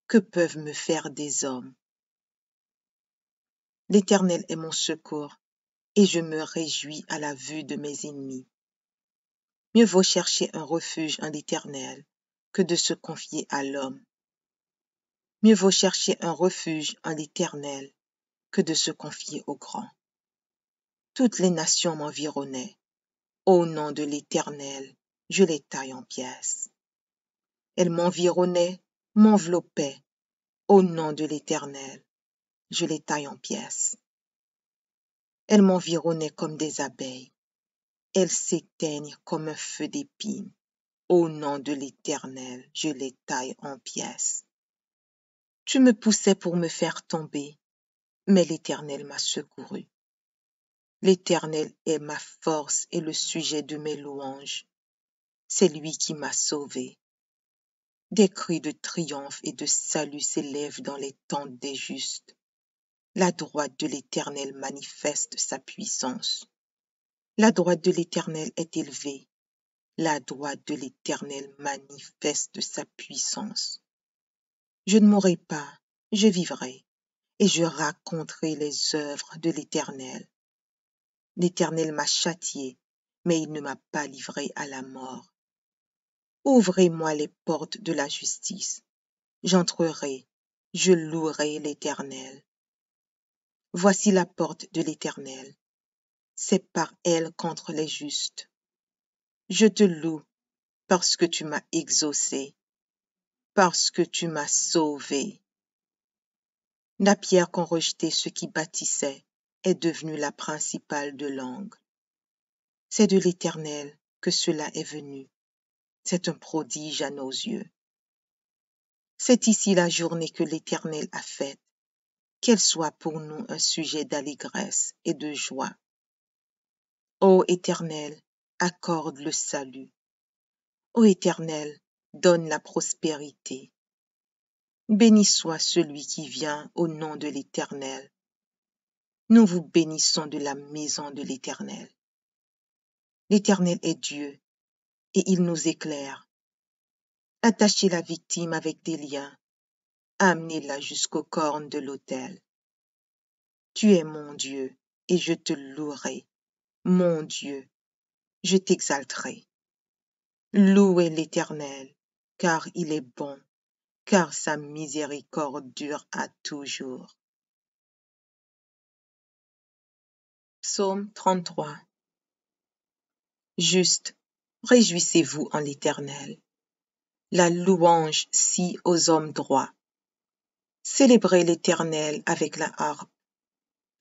Que peuvent me faire des hommes? L'Éternel est mon secours, et je me réjouis à la vue de mes ennemis. Mieux vaut chercher un refuge en l'Éternel que de se confier à l'homme. Mieux vaut chercher un refuge en l'Éternel que de se confier au grand. Toutes les nations m'environnaient. Au nom de l'Éternel, je les taille en pièces. Elles m'environnaient, m'enveloppaient. Au nom de l'Éternel, je les taille en pièces. Elles m'environnaient comme des abeilles. Elles s'éteignent comme un feu d'épines. Au nom de l'Éternel, je les taille en pièces. Tu me poussais pour me faire tomber, mais l'Éternel m'a secouru. L'Éternel est ma force et le sujet de mes louanges. C'est lui qui m'a sauvé. Des cris de triomphe et de salut s'élèvent dans les tentes des justes. La droite de l'Éternel manifeste sa puissance. La droite de l'Éternel est élevée. La droite de l'Éternel manifeste sa puissance. Je ne mourrai pas, je vivrai, et je raconterai les œuvres de l'Éternel. L'Éternel m'a châtié, mais il ne m'a pas livré à la mort. Ouvrez-moi les portes de la justice. J'entrerai, je louerai l'Éternel. Voici la porte de l'Éternel. C'est par elle contre les justes. Je te loue parce que tu m'as exaucé, parce que tu m'as sauvé. La pierre qu'ont rejetée ceux qui bâtissaient est devenue la principale de l'angle. C'est de l'Éternel que cela est venu. C'est un prodige à nos yeux. C'est ici la journée que l'Éternel a faite. Qu'elle soit pour nous un sujet d'allégresse et de joie. Ô Éternel, accorde le salut. Ô Éternel, donne la prospérité. Béni soit celui qui vient au nom de l'Éternel. Nous vous bénissons de la maison de l'Éternel. L'Éternel est Dieu, et il nous éclaire. Attachez la victime avec des liens, amenez-la jusqu'aux cornes de l'autel. Tu es mon Dieu, et je te louerai. Mon Dieu, je t'exalterai. Louez l'Éternel, car il est bon, car sa miséricorde dure à toujours. Psaume 33. Juste, réjouissez-vous en l'Éternel. La louange scie aux hommes droits. Célébrez l'Éternel avec la harpe.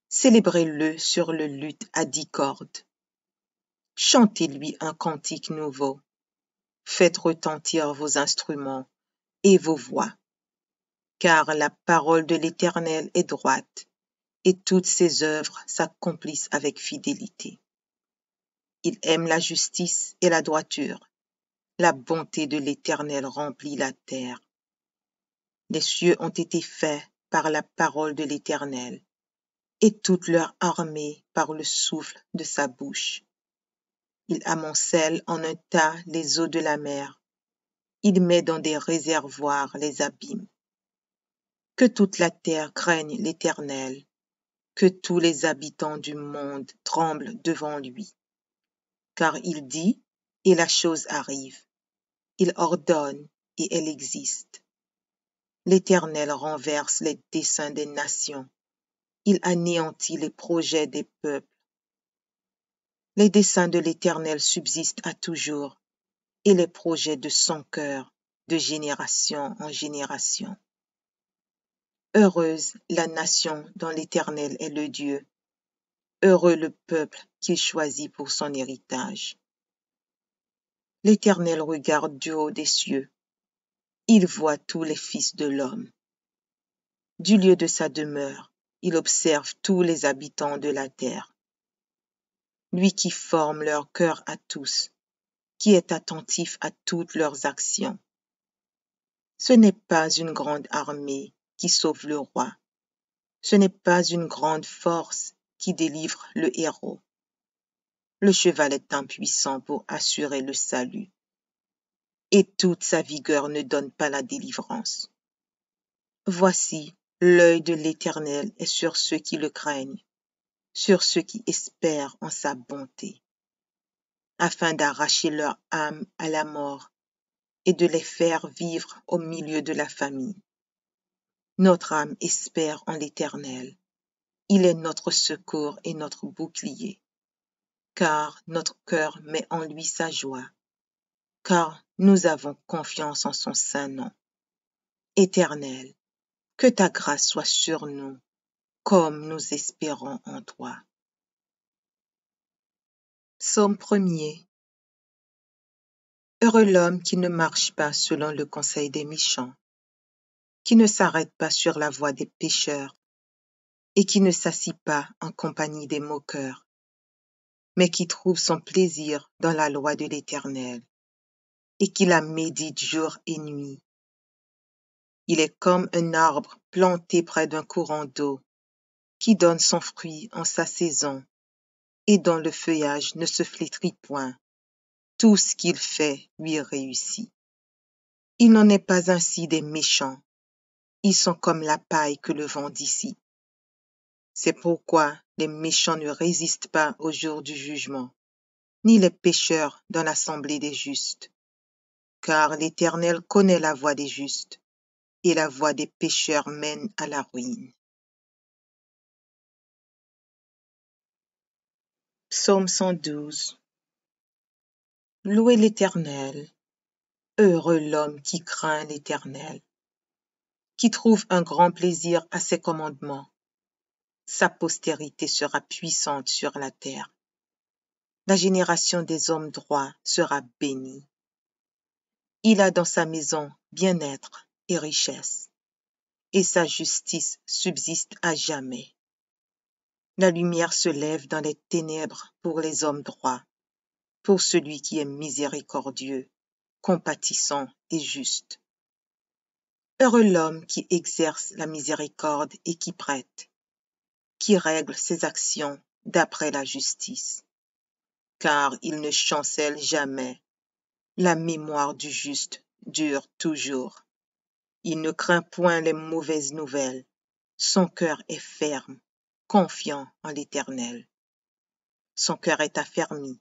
Célébrez-le sur le luth à 10 cordes. Chantez-lui un cantique nouveau. Faites retentir vos instruments et vos voix. Car la parole de l'Éternel est droite, et toutes ses œuvres s'accomplissent avec fidélité. Il aime la justice et la droiture. La bonté de l'Éternel remplit la terre. Les cieux ont été faits par la parole de l'Éternel, et toute leur armée par le souffle de sa bouche. Il amoncelle en un tas les eaux de la mer. Il met dans des réservoirs les abîmes. Que toute la terre craigne l'Éternel, que tous les habitants du monde tremblent devant lui. Car il dit, et la chose arrive. Il ordonne, et elle existe. L'Éternel renverse les desseins des nations. Il anéantit les projets des peuples. Les desseins de l'Éternel subsistent à toujours, et les projets de son cœur de génération en génération. Heureuse la nation dont l'Éternel est le Dieu. Heureux le peuple qu'il choisit pour son héritage. L'Éternel regarde du haut des cieux. Il voit tous les fils de l'homme. Du lieu de sa demeure, il observe tous les habitants de la terre. Lui qui forme leur cœur à tous, qui est attentif à toutes leurs actions. Ce n'est pas une grande armée qui sauve le roi. Ce n'est pas une grande force qui délivre le héros. Le cheval est impuissant pour assurer le salut, et toute sa vigueur ne donne pas la délivrance. Voici, l'œil de l'Éternel est sur ceux qui le craignent, sur ceux qui espèrent en sa bonté, afin d'arracher leur âme à la mort et de les faire vivre au milieu de la famine. Notre âme espère en l'Éternel. Il est notre secours et notre bouclier, car notre cœur met en lui sa joie, car nous avons confiance en son saint nom. Éternel, que ta grâce soit sur nous, comme nous espérons en toi. Psaume 1er. Heureux l'homme qui ne marche pas selon le conseil des méchants, qui ne s'arrête pas sur la voie des pécheurs, et qui ne s'assit pas en compagnie des moqueurs, mais qui trouve son plaisir dans la loi de l'Éternel, et qui la médite jour et nuit. Il est comme un arbre planté près d'un courant d'eau, qui donne son fruit en sa saison, et dont le feuillage ne se flétrit point. Tout ce qu'il fait lui réussit. Il n'en est pas ainsi des méchants. Ils sont comme la paille que le vent dissipe. C'est pourquoi les méchants ne résistent pas au jour du jugement, ni les pécheurs dans l'assemblée des justes. Car l'Éternel connaît la voie des justes, et la voie des pécheurs mène à la ruine. Psaume 112. Louez l'Éternel. Heureux l'homme qui craint l'Éternel, qui trouve un grand plaisir à ses commandements. Sa postérité sera puissante sur la terre. La génération des hommes droits sera bénie. Il a dans sa maison bien-être et richesse, et sa justice subsiste à jamais. La lumière se lève dans les ténèbres pour les hommes droits, pour celui qui est miséricordieux, compatissant et juste. Heureux l'homme qui exerce la miséricorde et qui prête, qui règle ses actions d'après la justice, car il ne chancelle jamais. La mémoire du juste dure toujours. Il ne craint point les mauvaises nouvelles. Son cœur est ferme, confiant en l'Éternel. Son cœur est affermi.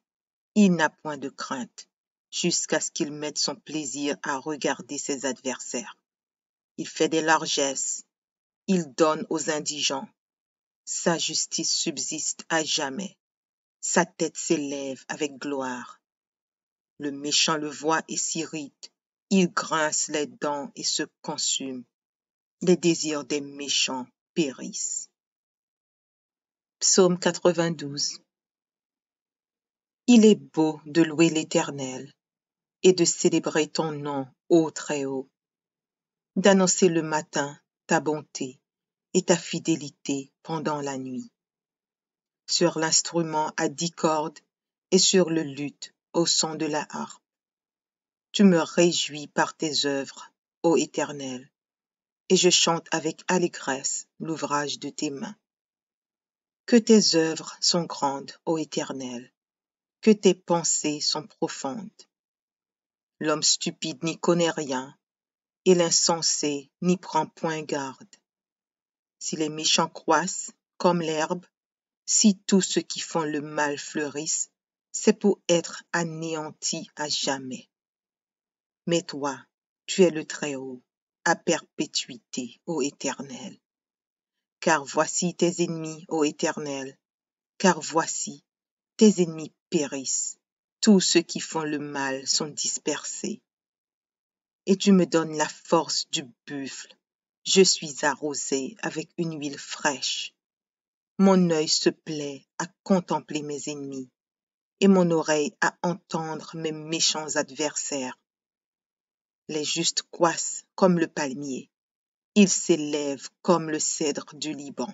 Il n'a point de crainte, jusqu'à ce qu'il mette son plaisir à regarder ses adversaires. Il fait des largesses. Il donne aux indigents. Sa justice subsiste à jamais. Sa tête s'élève avec gloire. Le méchant le voit et s'irrite. Il grince les dents et se consume. Les désirs des méchants périssent. Psaume 92. Il est beau de louer l'Éternel et de célébrer ton nom, ô Très-Haut, d'annoncer le matin ta bonté et ta fidélité pendant la nuit. Sur l'instrument à 10 cordes et sur le luth au son de la harpe. Tu me réjouis par tes œuvres, ô Éternel, et je chante avec allégresse l'ouvrage de tes mains. Que tes œuvres sont grandes, ô Éternel, que tes pensées sont profondes. L'homme stupide n'y connaît rien, et l'insensé n'y prend point garde. Si les méchants croissent comme l'herbe, si tous ceux qui font le mal fleurissent, c'est pour être anéantis à jamais. Mais toi, tu es le Très-Haut, à perpétuité, ô Éternel. Car voici tes ennemis, ô Éternel, car voici, tes ennemis périssent, tous ceux qui font le mal sont dispersés. Et tu me donnes la force du buffle, Je suis arrosé avec une huile fraîche. Mon œil se plaît à contempler mes ennemis et mon oreille à entendre mes méchants adversaires. Les justes croissent comme le palmier. Ils s'élèvent comme le cèdre du Liban.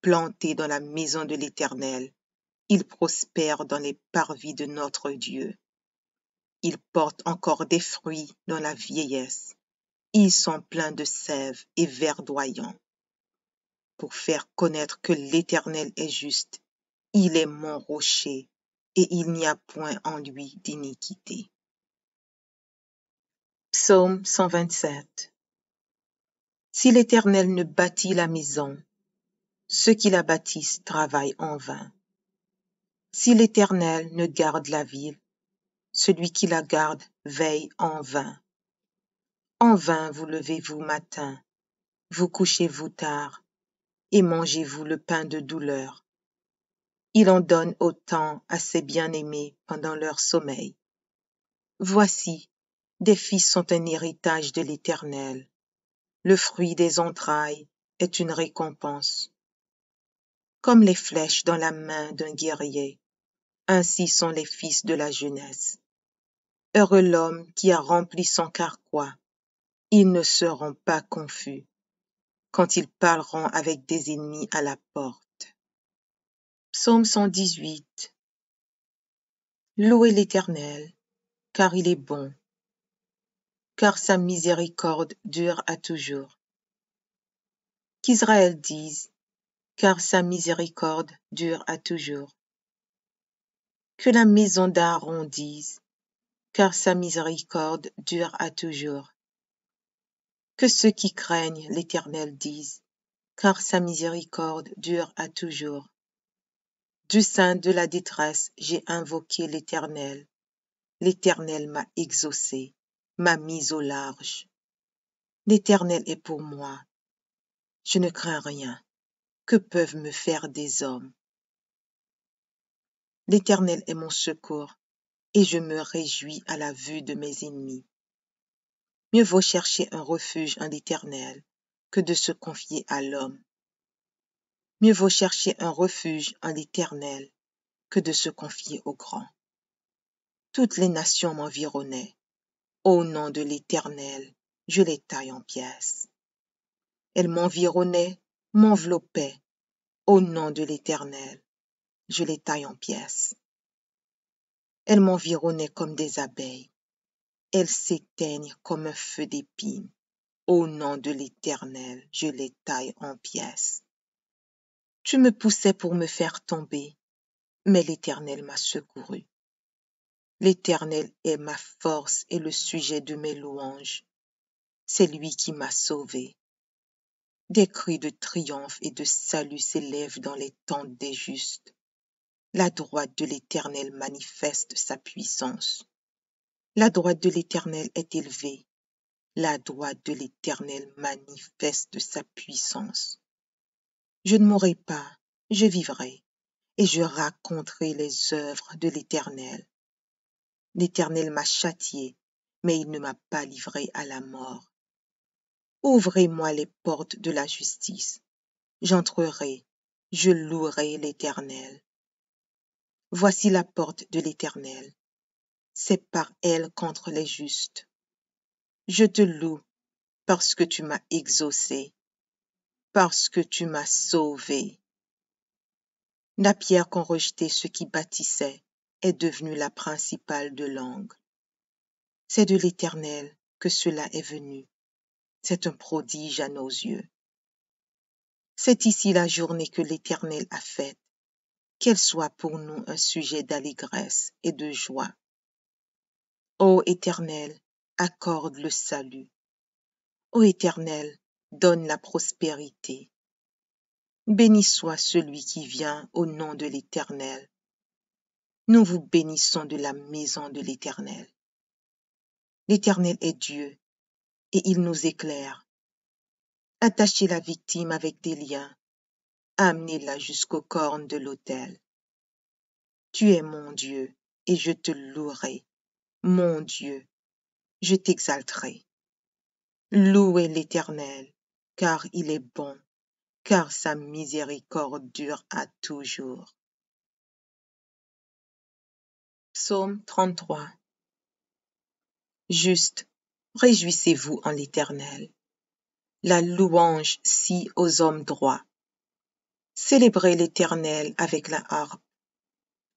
Plantés dans la maison de l'Éternel, ils prospèrent dans les parvis de notre Dieu. Ils portent encore des fruits dans la vieillesse. Ils sont pleins de sève et verdoyants. Pour faire connaître que l'Éternel est juste, il est mon rocher, et il n'y a point en lui d'iniquité. Psaume 127. Si l'Éternel ne bâtit la maison, ceux qui la bâtissent travaillent en vain. Si l'Éternel ne garde la ville, celui qui la garde veille en vain. En vain vous levez-vous matin, vous couchez-vous tard, et mangez-vous le pain de douleur. Il en donne autant à ses bien-aimés pendant leur sommeil. Voici, des fils sont un héritage de l'Éternel. Le fruit des entrailles est une récompense. Comme les flèches dans la main d'un guerrier, ainsi sont les fils de la jeunesse. Heureux l'homme qui a rempli son carquois. Ils ne seront pas confus quand ils parleront avec des ennemis à la porte. Psaume 118. Louez l'Éternel, car il est bon, car sa miséricorde dure à toujours. Qu'Israël dise, car sa miséricorde dure à toujours. Que la maison d'Aaron dise, car sa miséricorde dure à toujours. Que ceux qui craignent l'Éternel disent, car sa miséricorde dure à toujours. Du sein de la détresse, j'ai invoqué l'Éternel. L'Éternel m'a exaucé, m'a mis au large. L'Éternel est pour moi. Je ne crains rien. Que peuvent me faire des hommes? L'Éternel est mon secours, et je me réjouis à la vue de mes ennemis. Mieux vaut chercher un refuge en l'Éternel que de se confier à l'homme. Mieux vaut chercher un refuge en l'Éternel que de se confier au grand. Toutes les nations m'environnaient. Au nom de l'Éternel, je les taille en pièces. Elles m'environnaient, m'enveloppaient. Au nom de l'Éternel, je les taille en pièces. Elles m'environnaient comme des abeilles. Elles s'éteignent comme un feu d'épines. Au nom de l'Éternel, je les taille en pièces. Tu me poussais pour me faire tomber, mais l'Éternel m'a secouru. L'Éternel est ma force et le sujet de mes louanges. C'est lui qui m'a sauvé. Des cris de triomphe et de salut s'élèvent dans les tentes des justes. La droite de l'Éternel manifeste sa puissance. La droite de l'Éternel est élevée. La droite de l'Éternel manifeste sa puissance. Je ne mourrai pas, je vivrai, et je raconterai les œuvres de l'Éternel. L'Éternel m'a châtié, mais il ne m'a pas livré à la mort. Ouvrez-moi les portes de la justice. J'entrerai, je louerai l'Éternel. Voici la porte de l'Éternel. C'est par elle contre les justes. Je te loue parce que tu m'as exaucé, parce que tu m'as sauvé. La pierre qu'ont rejetée ceux qui bâtissaient est devenue la principale de l'angle. C'est de l'Éternel que cela est venu. C'est un prodige à nos yeux. C'est ici la journée que l'Éternel a faite. Qu'elle soit pour nous un sujet d'allégresse et de joie. Ô Éternel, accorde le salut. Ô Éternel, donne la prospérité. Béni soit celui qui vient au nom de l'Éternel. Nous vous bénissons de la maison de l'Éternel. L'Éternel est Dieu, et il nous éclaire. Attachez la victime avec des liens, amenez-la jusqu'aux cornes de l'autel. Tu es mon Dieu, et je te louerai. Mon Dieu, je t'exalterai. Louez l'Éternel, car il est bon, car sa miséricorde dure à toujours. Psaume 33. Juste, réjouissez-vous en l'Éternel. La louange scie aux hommes droits. Célébrez l'Éternel avec la harpe.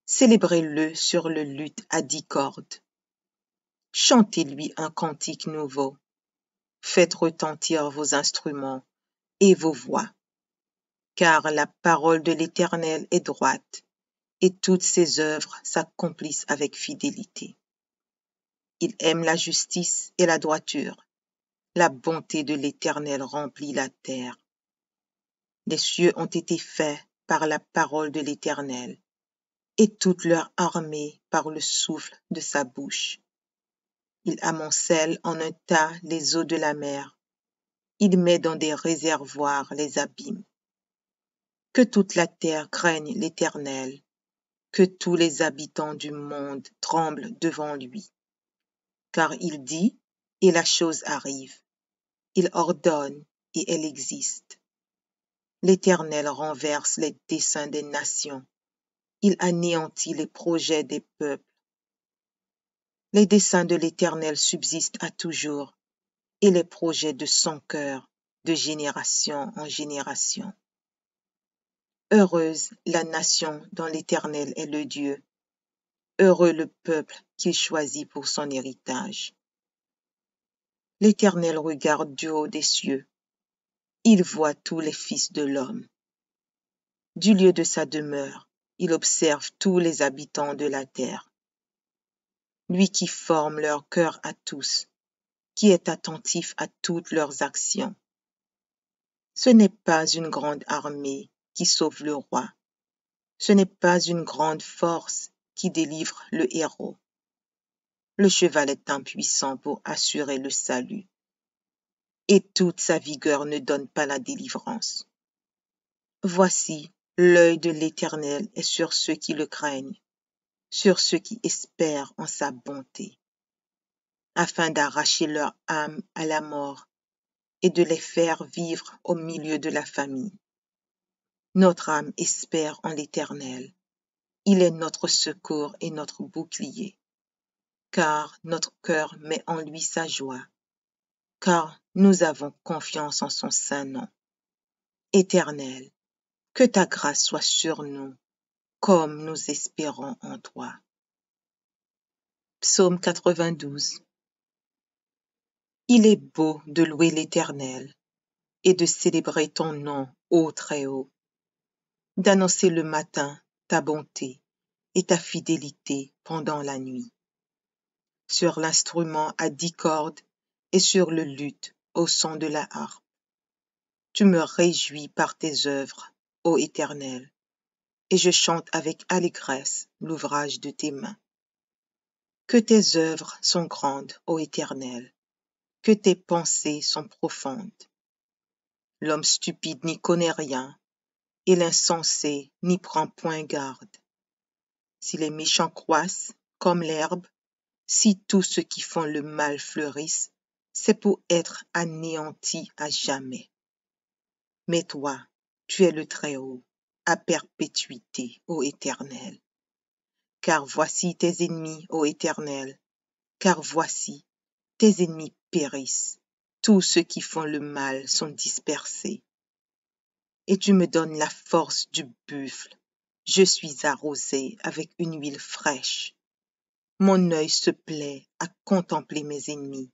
Célébrez-le sur le luth à 10 cordes. Chantez-lui un cantique nouveau. Faites retentir vos instruments et vos voix. Car la parole de l'Éternel est droite, et toutes ses œuvres s'accomplissent avec fidélité. Il aime la justice et la droiture. La bonté de l'Éternel remplit la terre. Les cieux ont été faits par la parole de l'Éternel, et toute leur armée par le souffle de sa bouche. Il amoncelle en un tas les eaux de la mer. Il met dans des réservoirs les abîmes. Que toute la terre craigne l'Éternel, que tous les habitants du monde tremblent devant lui. Car il dit, et la chose arrive. Il ordonne, et elle existe. L'Éternel renverse les desseins des nations. Il anéantit les projets des peuples. Les desseins de l'Éternel subsistent à toujours, et les projets de son cœur, de génération en génération. Heureuse la nation dont l'Éternel est le Dieu. Heureux le peuple qu'il choisit pour son héritage. L'Éternel regarde du haut des cieux. Il voit tous les fils de l'homme. Du lieu de sa demeure, il observe tous les habitants de la terre. Lui qui forme leur cœur à tous, qui est attentif à toutes leurs actions. Ce n'est pas une grande armée qui sauve le roi. Ce n'est pas une grande force qui délivre le héros. Le cheval est impuissant pour assurer le salut, et toute sa vigueur ne donne pas la délivrance. Voici, l'œil de l'Éternel est sur ceux qui le craignent, sur ceux qui espèrent en sa bonté, afin d'arracher leur âme à la mort et de les faire vivre au milieu de la famine. Notre âme espère en l'Éternel. Il est notre secours et notre bouclier, car notre cœur met en lui sa joie, car nous avons confiance en son saint nom. Éternel, que ta grâce soit sur nous, comme nous espérons en toi. Psaume 92. Il est beau de louer l'Éternel et de célébrer ton nom, ô Très-Haut, d'annoncer le matin ta bonté et ta fidélité pendant la nuit. Sur l'instrument à 10 cordes et sur le luth au son de la harpe. Tu me réjouis par tes œuvres, ô Éternel, et je chante avec allégresse l'ouvrage de tes mains. Que tes œuvres sont grandes, ô Éternel, que tes pensées sont profondes. L'homme stupide n'y connaît rien, et l'insensé n'y prend point garde. Si les méchants croissent comme l'herbe, si tous ceux qui font le mal fleurissent, c'est pour être anéantis à jamais. Mais toi, tu es le Très-Haut, à perpétuité, ô Éternel. Car voici tes ennemis, ô Éternel, car voici, tes ennemis périssent, tous ceux qui font le mal sont dispersés. Et tu me donnes la force du buffle, je suis arrosé avec une huile fraîche. Mon œil se plaît à contempler mes ennemis,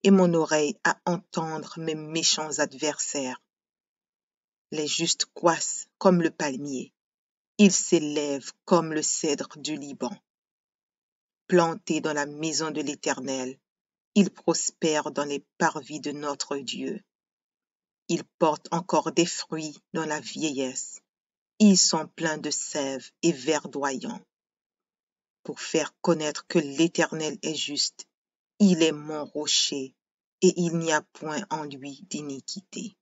et mon oreille à entendre mes méchants adversaires. Les justes croissent comme le palmier, ils s'élèvent comme le cèdre du Liban. Plantés dans la maison de l'Éternel, ils prospèrent dans les parvis de notre Dieu. Ils portent encore des fruits dans la vieillesse. Ils sont pleins de sève et verdoyants. Pour faire connaître que l'Éternel est juste, il est mon rocher, et il n'y a point en lui d'iniquité.